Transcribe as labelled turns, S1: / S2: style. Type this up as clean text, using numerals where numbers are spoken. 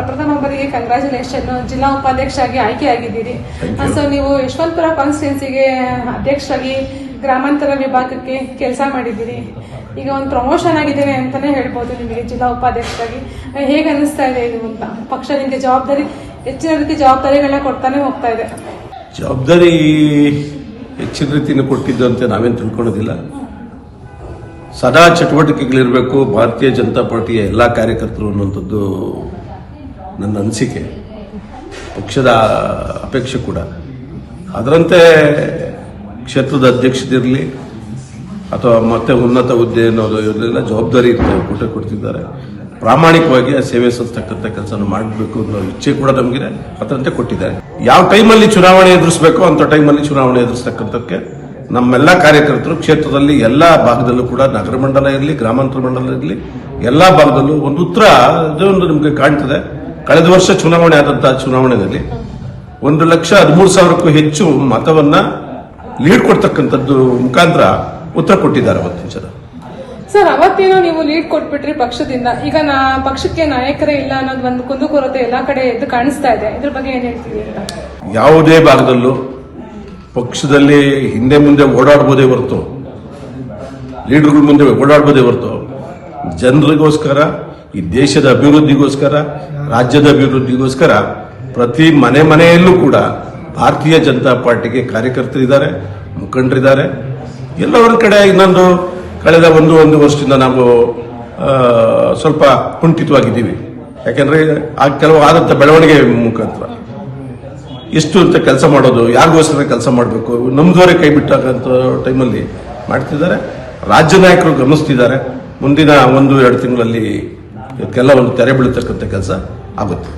S1: ಪ್ರಥಮ ಬಾರಿಗೆ ಕಂಗ್ರಾಚುಲೇಷನ್. ಜಿಲ್ಲಾ ಉಪಾಧ್ಯಕ್ಷ ಆಗಿ ಆಯ್ಕೆಯಾಗಿದ್ದೀರಿ. ಸೊ ನೀವು ಯಶವಂತಪುರ ಕಾನ್ಸ್ಟಿಟ್ಯೂನ್ಸಿಗೆ ಅಧ್ಯಕ್ಷರಾಗಿ ಗ್ರಾಮಾಂತರ ವಿಭಾಗಕ್ಕೆ ಕೆಲಸ ಮಾಡಿದ್ದೀರಿ. ಈಗ ಒಂದು ಪ್ರಮೋಷನ್ ಆಗಿದ್ದೇನೆ ಅಂತಾನೆ ಹೇಳ್ಬೋದು ನಿಮಗೆ ಜಿಲ್ಲಾ ಉಪಾಧ್ಯಕ್ಷರಾಗಿ. ಹೇಗೆ ಅನಿಸ್ತಾ ಇದೆ ಇದು ಅಂತ? ಪಕ್ಷ ನಿಮಗೆ ಜವಾಬ್ದಾರಿ, ಹೆಚ್ಚಿನ ರೀತಿ ಜವಾಬ್ದಾರಿಗಳನ್ನ ಕೊಡ್ತಾನೆ ಹೋಗ್ತಾ ಇದೆ.
S2: ಜವಾಬ್ದಾರಿ ಹೆಚ್ಚಿನ ರೀತಿಯನ್ನು ಕೊಟ್ಟಿದ್ದು ಅಂತ ನಾವೇನು ತಿಳ್ಕೊಳ್ಳೋದಿಲ್ಲ. ಸದಾ ಚಟುವಟಿಕೆಗಳಿರಬೇಕು ಭಾರತೀಯ ಜನತಾ ಪಾರ್ಟಿಯ ಎಲ್ಲ ಕಾರ್ಯಕರ್ತರು ಅನ್ನುವಂಥದ್ದು ನನ್ನ ಅನಿಸಿಕೆ, ಪಕ್ಷದ ಅಪೇಕ್ಷೆ ಕೂಡ. ಅದರಂತೆ ಕ್ಷೇತ್ರದ ಅಧ್ಯಕ್ಷದಿರಲಿ ಅಥವಾ ಮತ್ತೆ ಉನ್ನತ ಹುದ್ದೆ ಅನ್ನೋದು ಇವರೆಲ್ಲ ಜವಾಬ್ದಾರಿ ಇರ್ತದೆ, ಕೊಡ್ತಿದ್ದಾರೆ. ಪ್ರಾಮಾಣಿಕವಾಗಿ ಆ ಸೇವೆ ಸಲ್ಲಿಸ್ತಕ್ಕಂಥ ಕೆಲಸ ಮಾಡಬೇಕು ಅನ್ನೋ ಇಚ್ಛೆ ಕೂಡ ನಮಗಿದೆ, ಅದರಂತೆ ಕೊಟ್ಟಿದ್ದಾರೆ. ಯಾವ ಟೈಮಲ್ಲಿ ಚುನಾವಣೆ ಎದುರಿಸಬೇಕೋ ಅಂತ ಟೈಮಲ್ಲಿ ಚುನಾವಣೆ ಎದುರಿಸ್ತಕ್ಕಂಥಕ್ಕೆ ನಮ್ಮೆಲ್ಲ ಕಾರ್ಯಕರ್ತರು ಕ್ಷೇತ್ರದಲ್ಲಿ ಎಲ್ಲ ಭಾಗದಲ್ಲೂ ಕೂಡ, ನಗರ ಮಂಡಲ ಇರಲಿ ಗ್ರಾಮಾಂತರ ಮಂಡಲ ಇರಲಿ, ಎಲ್ಲ ಭಾಗದಲ್ಲೂ ಒಂದು ಉತ್ತರ ಇದೊಂದು ನಮಗೆ ಕಾಣ್ತದೆ. ಕಳೆದ ವರ್ಷ ಚುನಾವಣೆ ಆದಂತಹ ಚುನಾವಣೆಯಲ್ಲಿ 1,13,000ಕ್ಕೂ ಹೆಚ್ಚು ಮತವನ್ನ ಲೀಡ್ ಕೊಡ್ತಕ್ಕಂಥದ್ದು ಮುಖಾಂತರ ಉತ್ತರ ಕೊಟ್ಟಿದ್ದಾರೆ ಅವತ್ತಿನ ಜನ.
S1: ಸರ್, ಅವತ್ತೇನೋ ನೀವು ಲೀಡ್ ಕೊಟ್ಬಿಟ್ರಿ ಪಕ್ಷದಿಂದ. ಈಗ ಪಕ್ಷಕ್ಕೆ ನಾಯಕರೇ ಇಲ್ಲ ಅನ್ನೋದು ಒಂದು ಕುಂದುಕೊರತೆ ಎಲ್ಲಾ ಕಡೆ ಎದ್ದು ಕಾಣಿಸ್ತಾ ಇದೆ. ಇದ್ರ ಬಗ್ಗೆ ಏನ್ ಹೇಳ್ತೀವಿ ಅಂತ?
S2: ಯಾವುದೇ ಭಾಗದಲ್ಲೂ ಪಕ್ಷದಲ್ಲಿ ಹಿಂದೆ ಮುಂದೆ ಓಡಾಡಬಹುದೇ ಹೊರತು, ಲೀಡರ್ಗಳ ಮುಂದೆ ಓಡಾಡಬಹುದೇ ಹೊರತು, ಜನರಿಗೋಸ್ಕರ, ಈ ದೇಶದ ಅಭಿವೃದ್ಧಿಗೋಸ್ಕರ, ರಾಜ್ಯದ ಅಭಿವೃದ್ಧಿಗೋಸ್ಕರ ಪ್ರತಿ ಮನೆಯಲ್ಲೂ ಕೂಡ ಭಾರತೀಯ ಜನತಾ ಪಾರ್ಟಿಗೆ ಕಾರ್ಯಕರ್ತರಿದ್ದಾರೆ, ಮುಖಂಡರಿದ್ದಾರೆ. ಎಲ್ಲ ಒಂದು ಕಡೆ ಇನ್ನೊಂದು ಕಳೆದ ಒಂದು ವರ್ಷದಿಂದ ನಾವು ಸ್ವಲ್ಪ ಕುಂಠಿತವಾಗಿದ್ದೀವಿ. ಯಾಕೆಂದ್ರೆ ಕೆಲವು ಆದಂತ ಬೆಳವಣಿಗೆ ಮುಖಾಂತರ ಎಷ್ಟು ಅಂತ ಕೆಲಸ ಮಾಡೋದು, ಯಾರಿಗೋಸ್ಕರ ಕೆಲಸ ಮಾಡಬೇಕು, ನಮ್ದವರೇ ಕೈ ಬಿಟ್ಟಾಗಂತ ಟೈಮಲ್ಲಿ ಮಾಡ್ತಿದ್ದಾರೆ. ರಾಜ್ಯ ನಾಯಕರು ಗಮನಿಸ್ತಿದ್ದಾರೆ. ಮುಂದಿನ 1-2 ತಿಂಗಳಲ್ಲಿ ಇದಕ್ಕೆಲ್ಲ ಒಂದು ತೆರೆ ಬೀಳತಕ್ಕಂಥ ಕೆಲಸ ಆಗುತ್ತೆ.